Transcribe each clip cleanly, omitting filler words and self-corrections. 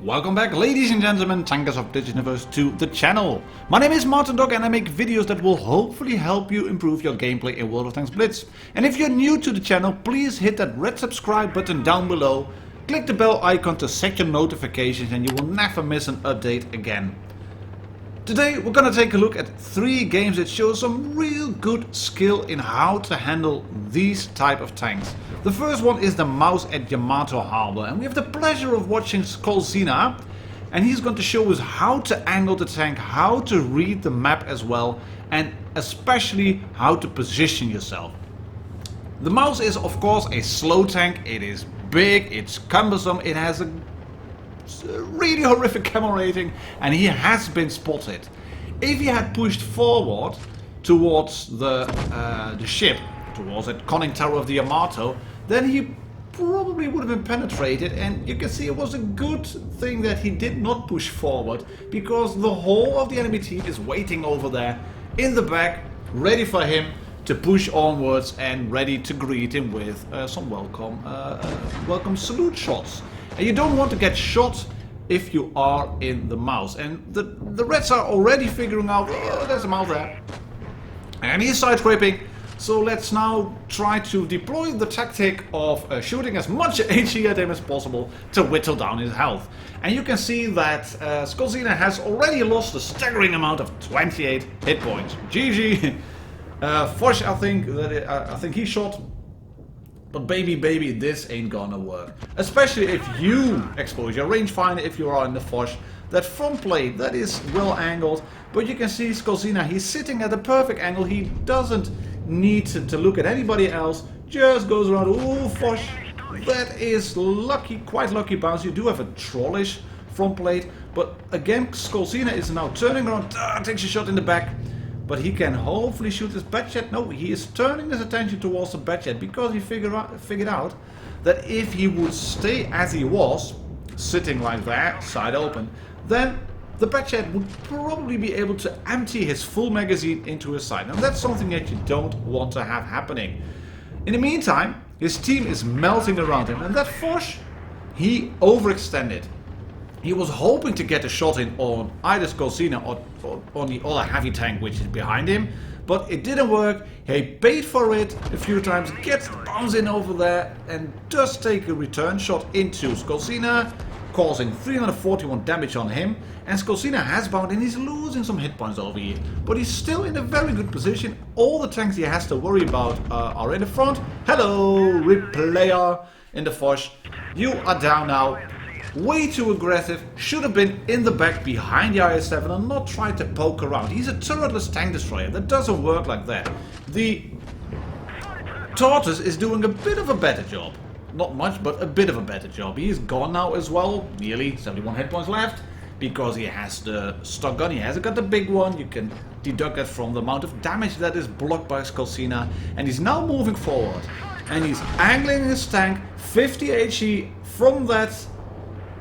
Welcome back, ladies and gentlemen, tankers of this universe, to the channel. My name is martindogger and I make videos that will hopefully help you improve your gameplay in World of Tanks Blitz. And if you're new to the channel, please hit that red subscribe button down below, click the bell icon to set your notifications and you will never miss an update again. Today we're gonna take a look at 3 games that show some real good skill in how to handle these type of tanks. The first one is the mouse at Yamato Harbor, and we have the pleasure of watching Skolzina, and he's going to show us how to angle the tank, how to read the map as well, and especially how to position yourself. The mouse is of course a slow tank, it is big, it's cumbersome, it has a really horrific camera rating, and he has been spotted. If he had pushed forward towards the ship, towards that conning tower of the Yamato, then he probably would have been penetrated, and you can see it was a good thing that he did not push forward, because the whole of the enemy team is waiting over there in the back, ready for him to push onwards and ready to greet him with some welcome salute shots. And you don't want to get shot if you are in the mouse. And the Reds are already figuring out, oh, there's a mouse there. And he's side-scraping. So let's now try to deploy the tactic of shooting as much HE at him as possible to whittle down his health. And you can see that Skolzina has already lost a staggering amount of 28 hit points. GG. Foch, I think he shot. But baby, this ain't gonna work. Especially if you expose your rangefinder, if you are in the Foch. That front plate, that is well angled. But you can see Skolzina, he's sitting at the perfect angle. He doesn't need to look at anybody else. Just goes around. Ooh, Foch. That is lucky, quite lucky bounce. You do have a trollish front plate. But again, Skolzina is now turning around. Takes a shot in the back. But he can hopefully shoot his batchet. No, he is turning his attention towards the batchet because he figured out that if he would stay as he was, sitting like that, side open, then the batchet would probably be able to empty his full magazine into his side. And that's something that you don't want to have happening. In the meantime, his team is melting around him, and that Foch, he overextended. He was hoping to get a shot in on either Skolzina or on the other heavy tank which is behind him, but it didn't work. He paid for it a few times, gets the bounce in over there, and does take a return shot into Skolzina, causing 341 damage on him. And Skolzina has bound and he's losing some hit points over here, but he's still in a very good position. All the tanks he has to worry about are in the front. Hello, replayer in the Foch. You are down now. Way too aggressive, should have been in the back behind the IS-7 and not try to poke around. He's a turretless tank destroyer, that doesn't work like that. The Tortoise is doing a bit of a better job. Not much, but a bit of a better job. He is gone now as well, nearly 71 hit points left, because he has the stock gun, he hasn't got the big one. You can deduct that from the amount of damage that is blocked by Skolzina, and he's now moving forward. And he's angling his tank, 50 HE from that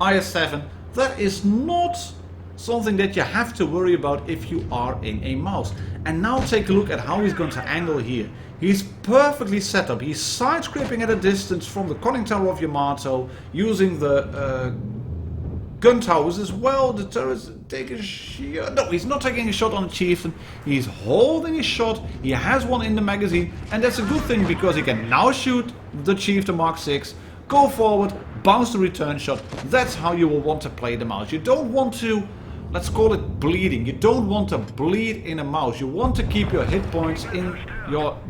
IS-7. That is not something that you have to worry about if you are in a mouse. And now take a look at how he's going to angle here. He's perfectly set up. He's side-scraping at a distance from the conning tower of Yamato, using the gun towers as well. The turrets take a shot. No, he's not taking a shot on the chieftain. He's holding his shot. He has one in the magazine, and that's a good thing because he can now shoot the chieftain Mark 6. Go forward, bounce the return shot. That's how you will want to play the mouse. You don't want to, let's call it bleeding. You don't want to bleed in a mouse. You want to keep your hit points in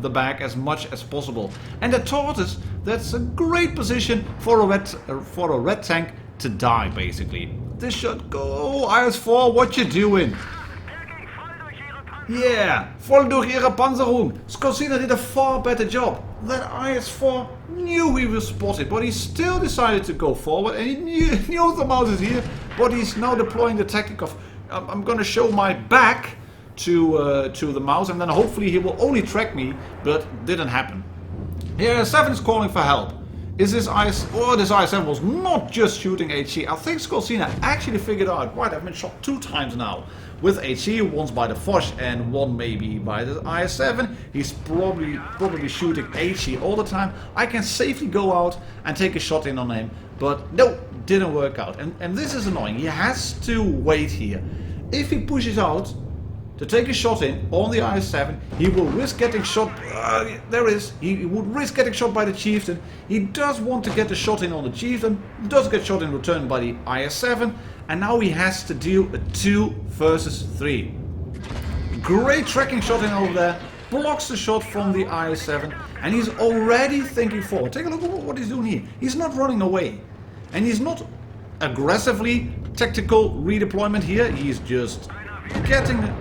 the back as much as possible. And the Tortoise, that's a great position for a red tank to die, basically. This shot, go IS-4, what you doing? Yeah, voll durch ihre Panzerung. Skolzina did a far better job. That IS-4 knew he was spotted, but he still decided to go forward, and he knew the mouse is here, but he's now deploying the tactic of I'm going to show my back to the mouse, and then hopefully he will only track me, but didn't happen. Here, 7 is calling for help. Is this this IS-7 was not just shooting HE. I think Skolzina actually figured out, right, I've been shot 2 times now with HE, once by the Foch and one maybe by the IS-7. He's probably shooting HE all the time. I can safely go out and take a shot in on him, but no, didn't work out. And this is annoying. He has to wait here. If he pushes out to take a shot in on the IS-7, he will risk getting shot. There is. He would risk getting shot by the Chieftain. He does want to get the shot in on the Chieftain. Does get shot in return by the IS-7. And now he has to deal a 2 versus 3. Great tracking shot in over there. Blocks the shot from the IS-7. And he's already thinking forward. Take a look at what he's doing here. He's not running away. And he's not aggressively tactical redeployment here. He's just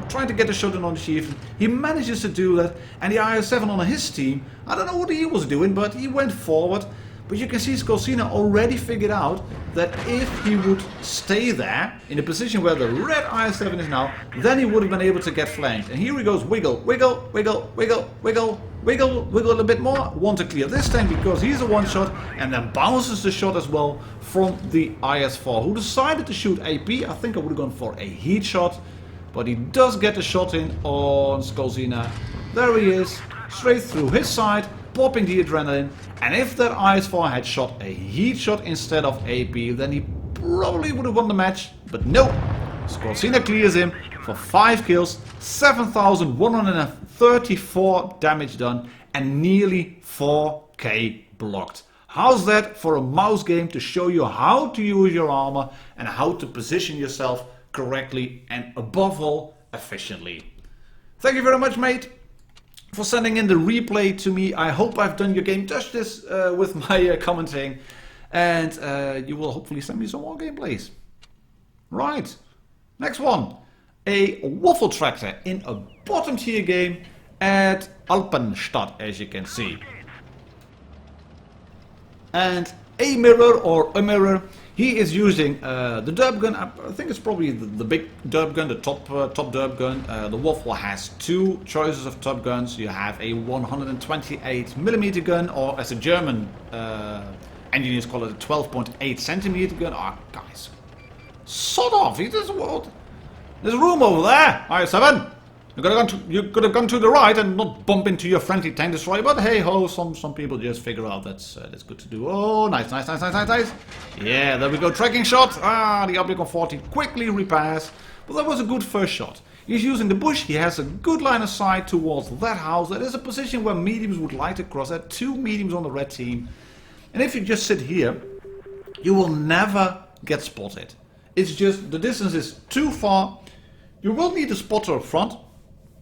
trying to get a shot in on the Chieftain. He manages to do that, and the IS-7 on his team, I don't know what he was doing, but he went forward. But you can see Skolcina already figured out that if he would stay there, in the position where the red IS-7 is now, then he would have been able to get flanked. And here he goes, wiggle, wiggle, wiggle, wiggle, wiggle, wiggle, wiggle a little bit more. Want to clear this time because he's a one-shot, and then bounces the shot as well from the IS-4, who decided to shoot AP. I think I would have gone for a heat shot. But he does get a shot in on Skolcina. There he is, straight through his side, popping the adrenaline. And if that IS-4 had shot a heat shot instead of AP, then he probably would have won the match. But no, Skolcina clears him for 5 kills, 7,134 damage done, and nearly 4k blocked. How's that for a mouse game to show you how to use your armor and how to position yourself correctly and above all efficiently? Thank you very much, mate, for sending in the replay to me. I hope I've done your game justice with my commenting, and you will hopefully send me some more gameplays. Right, next one, a waffle tractor in a bottom tier game at Alpenstadt, as you can see. And a mirror or a mirror. He is using the derp gun. I think it's probably the big derp gun, the top derp gun. The Waffle has 2 choices of top guns. You have a 128mm gun, or as a German engineers call it, a 12.8cm gun. Oh, guys, sod off! There's room over there. IS-7. You could have gone to the right and not bump into your friendly tank destroyer. But hey ho, some people just figure out that's good to do. Oh, nice. Yeah, there we go. Tracking shot. The Oblicon 40 quickly repairs. But that was a good first shot. He's using the bush. He has a good line of sight towards that house. That is a position where mediums would like to cross. There are 2 mediums on the red team. And if you just sit here, you will never get spotted. It's just the distance is too far. You will need a spotter up front.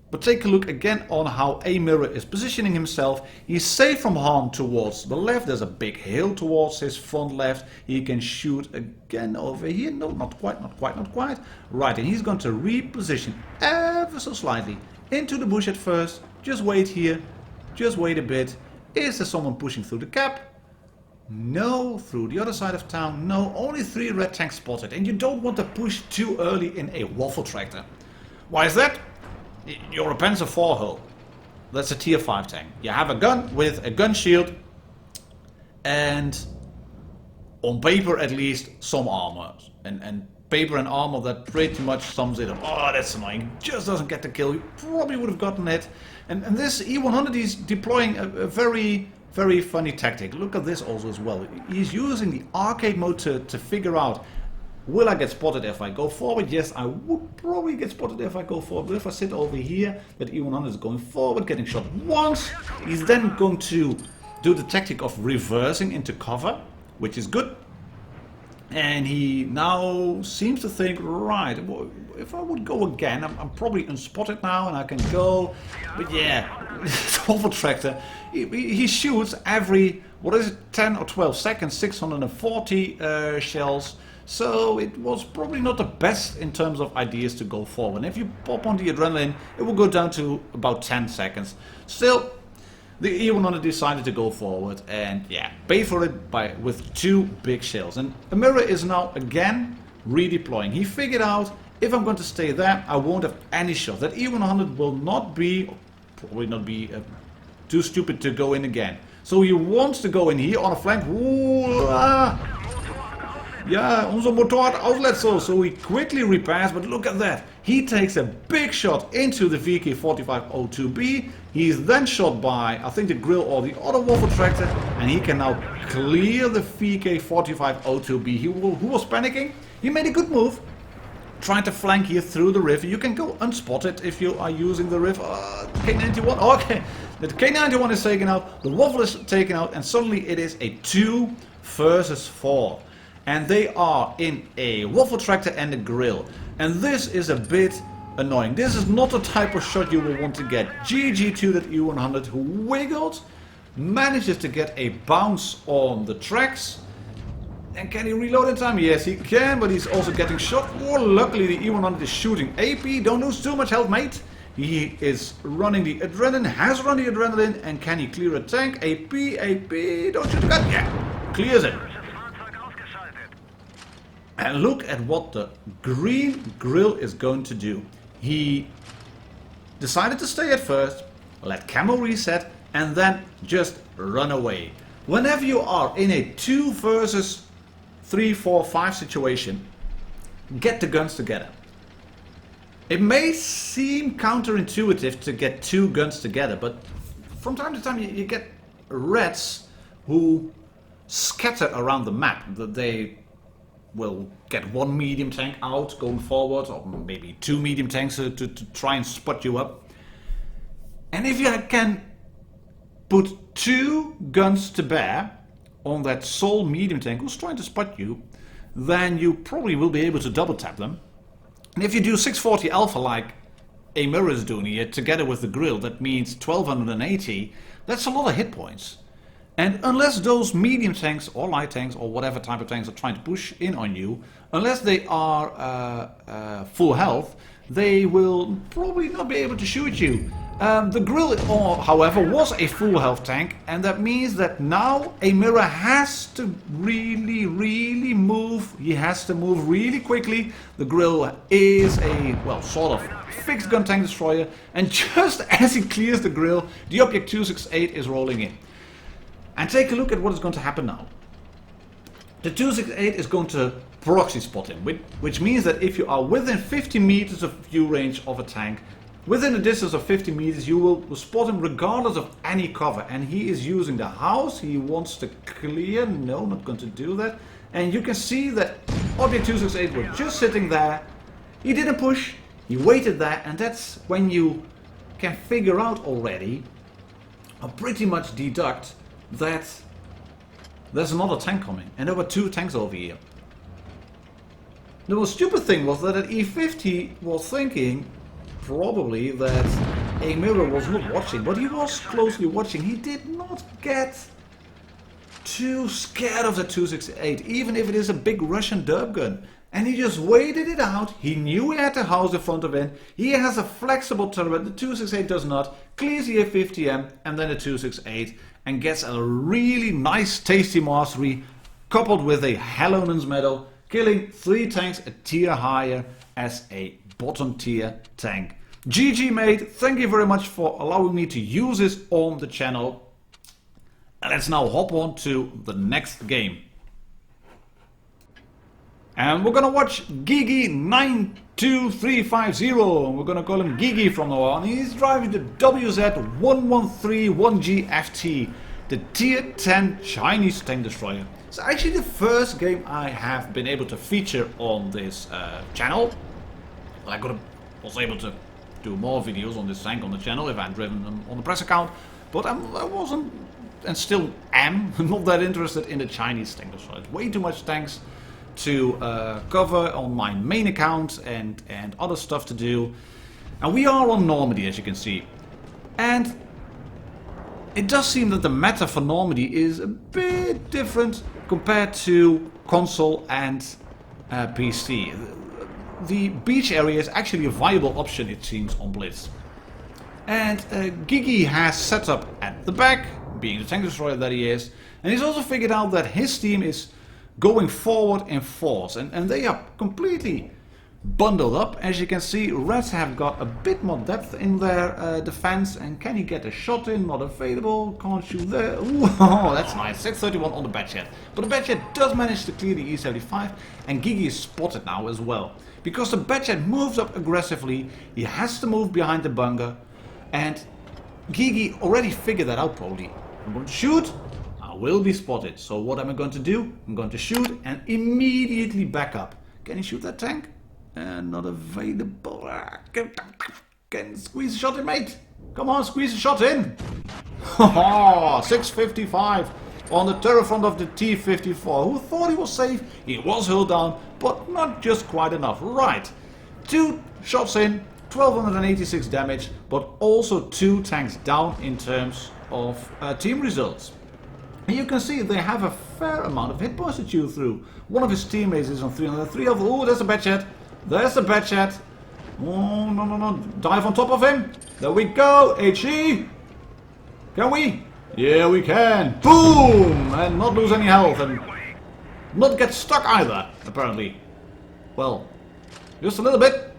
But take a look again on how a mirror is positioning himself. He's safe from harm towards the left. There's a big hill towards his front left. He can shoot again over here. No, not quite. Right, and he's going to reposition ever so slightly into the bush at first. Just wait here. Just wait a bit. Is there someone pushing through the cap? No. Through the other side of town? No. Only 3 red tanks spotted. And you don't want to push too early in a waffle tractor. Why is that? You're a Panzer IV hull. That's a tier 5 tank. You have a gun with a gun shield and on paper at least some armor. And paper and armor, that pretty much sums it up. Oh, that's annoying. Just doesn't get the kill. You probably would have gotten it. And this E100 is deploying a very, very funny tactic. Look at this also as well. He's using the arcade mode to figure out, will I get spotted if I go forward? Yes, I would probably get spotted if I go forward. But if I sit over here, that E100 is going forward, getting shot once. He's then going to do the tactic of reversing into cover, which is good. And he now seems to think, right, if I would go again, I'm probably unspotted now and I can go. But yeah, waffle tractor, he shoots every, 10 or 12 seconds, 640 shells. So it was probably not the best in terms of ideas to go forward. And if you pop on the adrenaline, it will go down to about 10 seconds. Still, the E100 decided to go forward and yeah, pay for it with 2 big shells. And a mirror is now again redeploying. He figured out, if I'm going to stay there, I won't have any shot. That E100 will not be, probably not be too stupid to go in again. So he wants to go in here on a flank. Ooh, Ja, unser Motor hat Ausletzer, so he quickly repairs, but look at that. He takes a big shot into the VK4502B. He's then shot by, I think, the grill or the other waffle tractor, and he can now clear the VK4502B. Who was panicking? He made a good move, trying to flank here through the river. You can go unspotted if you are using the river. K91, okay. The K91 is taken out, the waffle is taken out, and suddenly it is a 2 versus 4. And they are in a waffle tractor and a grill. And this is a bit annoying. This is not the type of shot you will want to get. GG to that E100 who wiggled, manages to get a bounce on the tracks. And can he reload in time? Yes, he can, but he's also getting shot. Or luckily the E100 is shooting AP. Don't lose too much health, mate. He is running the adrenaline, has run the adrenaline, and can he clear a tank? AP, don't shoot the gun. Yeah, clears it. And look at what the green grill is going to do. He decided to stay at first, let camo reset, and then just run away. Whenever you are in a 2 versus 3, 4, 5 situation, get the guns together. It may seem counterintuitive to get 2 guns together, but from time to time you get rats who scatter around the map. That they will get 1 medium tank out going forward, or maybe 2 medium tanks to try and spot you up. And if you can put 2 guns to bear on that sole medium tank who's trying to spot you, then you probably will be able to double tap them. And if you do 640 alpha like a mirror is doing here together with the grill, that means 1280. That's a lot of hit points. And unless those medium tanks or light tanks or whatever type of tanks are trying to push in on you, unless they are full health, they will probably not be able to shoot you. The grill, however, was a full health tank, and that means that now a mirror has to really move. He has to move really quickly. The grill is a, well, sort of fixed gun tank destroyer, and just as he clears the grill, the object 268 is rolling in. And take a look at what is going to happen now. The 268 is going to proxy spot him, which means that if you are within 50 meters of view range of a tank, within a distance of 50 meters, you will spot him regardless of any cover. And he is using the house he wants to clear. No, not going to do that. And you can see that object 268 was just sitting there. He didn't push, he waited there, and that's when you can figure out already, or pretty much deduct, that there's another tank coming, and there were 2 tanks over here. The most stupid thing was that E50 was thinking probably that a mirror was not watching, but he was closely watching. He did not get too scared of the 268, even if it is a big Russian derp gun. And he just waited it out. He knew he had the house in front of him. He has a flexible turret. The 268 does not. Clears the A50M and then the 268 and gets a really nice tasty mastery coupled with a Hallonen's medal, killing 3 tanks a tier higher as a bottom tier tank. GG mate, thank you very much for allowing me to use this on the channel. And let's now hop on to the next game. And we're gonna watch Gigi92350. We're gonna call him Gigi from now on. He's driving the WZ1131GFT, the tier 10 Chinese tank destroyer. It's actually the first game I have been able to feature on this channel. I was able to do more videos on this tank on the channel if I had driven them on the press account, but I wasn't, and still am, not that interested in the Chinese tank destroyers. Way too much tanks to cover on my main account and other stuff to do. And we are on Normandy, as you can see. And it does seem that the meta for Normandy is a bit different compared to console and PC. The beach area is actually a viable option, it seems, on Blitz. And Gigi has set up at the back, being the tank destroyer that he is, and he's also figured out that his team is going forward in force, and they are completely bundled up. As you can see, Reds have got a bit more depth in their defense. And can he get a shot in? Not available. Can't shoot there. Ooh, that's nice. 631 on the Batchet. But the Batchet does manage to clear the E75. And Gigi is spotted now as well. Because the Batchet moves up aggressively. He has to move behind the bunker. And Gigi already figured that out probably. I'm going to shoot. I will be spotted. So what am I going to do? I'm going to shoot and immediately back up. Can he shoot that tank? Not available. Can squeeze a shot in, mate. Come on, squeeze a shot in. 655 on the turret front of the T-54. Who thought he was safe? He was hurled down, but not just quite enough. Right. 2 shots in, 1286 damage, but also 2 tanks down in terms of team results. And you can see they have a fair amount of hit points to chew through. One of his teammates is on 303 of. Oh, there's a Batchet. There's the Batchet. Oh, no. Dive on top of him. There we go. HE. Can we? Yeah, we can. Boom! And not lose any health. And not get stuck either, apparently. Well, just a little bit.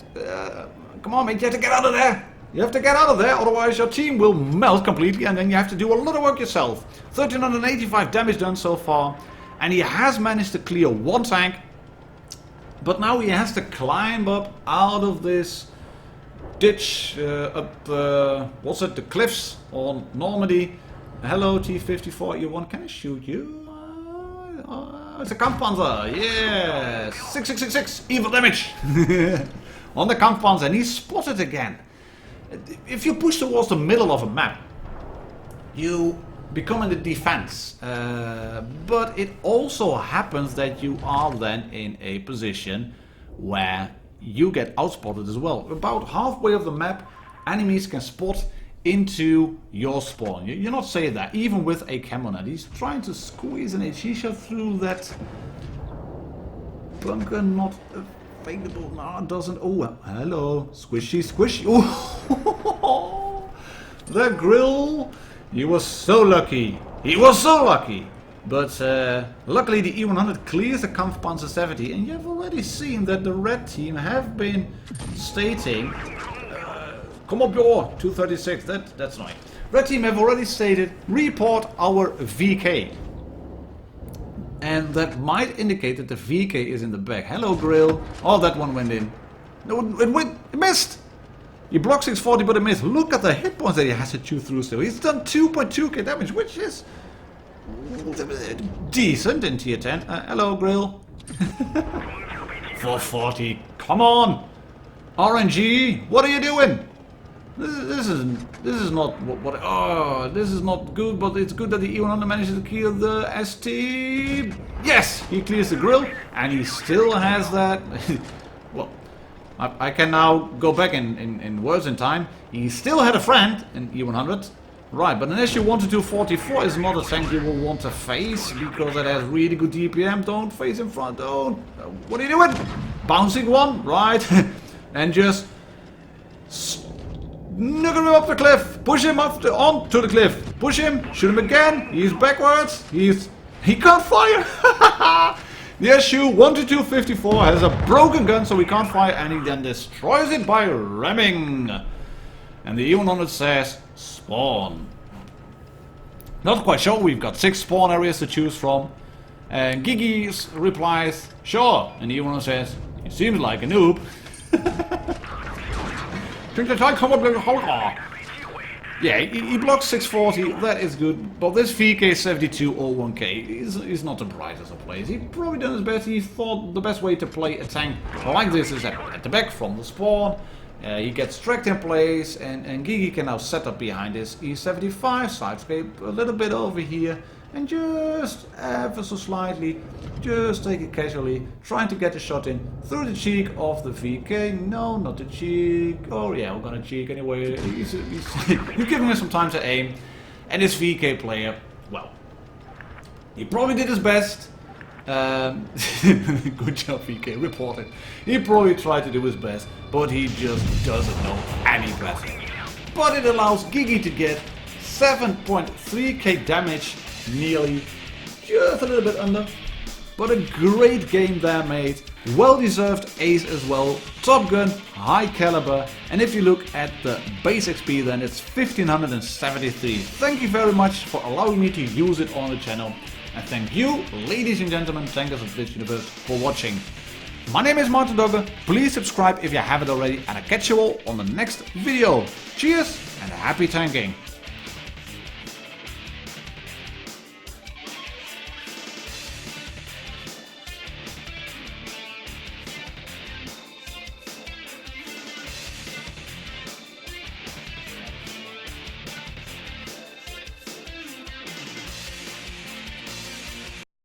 Come on, mate. You have to get out of there. You have to get out of there, otherwise your team will melt completely and then you have to do a lot of work yourself. 1385 damage done so far. And he has managed to clear 1 tank. But now he has to climb up out of this ditch, up, what's it, the cliffs on Normandy. Hello T-54, E1, can I shoot you? It's a Kampfpanzer, yes! 6666, evil damage! On the Kampfpanzer, and he's spotted again. If you push towards the middle of a map, you become in the defense. But it also happens that you are then in a position where you get outspotted as well. About halfway of the map, enemies can spot into your spawn. You're not saying that, even with a Camonet. He's trying to squeeze an HE shot through that bunker, not available. No, it doesn't. Oh, hello. Squishy, squishy. Oh, the grill. He was so lucky. He was so lucky. But luckily the E100 clears the Kampfpanzer 70. And you've already seen that the red team have been stating... come up your 236. That's right. Red team have already stated, report our VK. And that might indicate that the VK is in the back. Hello, Grill. Oh, that one went in. No, it missed. He blocked 640, but it missed. Look at the hit points that he has to chew through still. He's done 2.2k damage, which is decent in tier 10. Hello, Grill. 440. Come on. RNG, what are you doing? This is not what oh, this is not good, but it's good that the E100 manages to clear the ST. Yes, he clears the grill, and he still has that. Well, I can now go back in words in time. He still had a friend in E100, right? But an SU-122-44 is not a tank you will want to face because it has really good DPM. Don't face in front. Don't. What are you doing? Bouncing one, right? And just nugget him up the cliff. Push him up onto the cliff. Push him. Shoot him again. He's backwards. He can't fire. The SU-122-54 has a broken gun, so he can't fire, and he then destroys it by ramming. And the E100 says, spawn. Not quite sure, we've got 6 spawn areas to choose from. And Gigi replies, sure. And the E100 says, he seems like a noob. Yeah, he blocks 640, that is good, but this VK 7201K is not the brightest of plays. He probably done his best. He thought the best way to play a tank like this is at the back from the spawn. He gets tracked in place, and Gigi can now set up behind his E75, sidescape a little bit over here, and just ever so slightly, just take it casually, trying to get a shot in through the cheek of the VK. No, not the cheek. Oh yeah, we're gonna cheek anyway. He's giving us some time to aim. And this VK player, well, he probably did his best. Good job, VK, reported. He probably tried to do his best, but he just doesn't know any better. But it allows Gigi to get 7.3k damage, nearly, just a little bit under, but a great game there, mate. Well deserved ace as well, top gun, high caliber, and if you look at the base XP then it's 1573. Thank you very much for allowing me to use it on the channel, and thank you, ladies and gentlemen, tankers of Blitz Universe, for watching. My name is martindogger, please subscribe if you haven't already, and I'll catch you all on the next video. Cheers and happy tanking!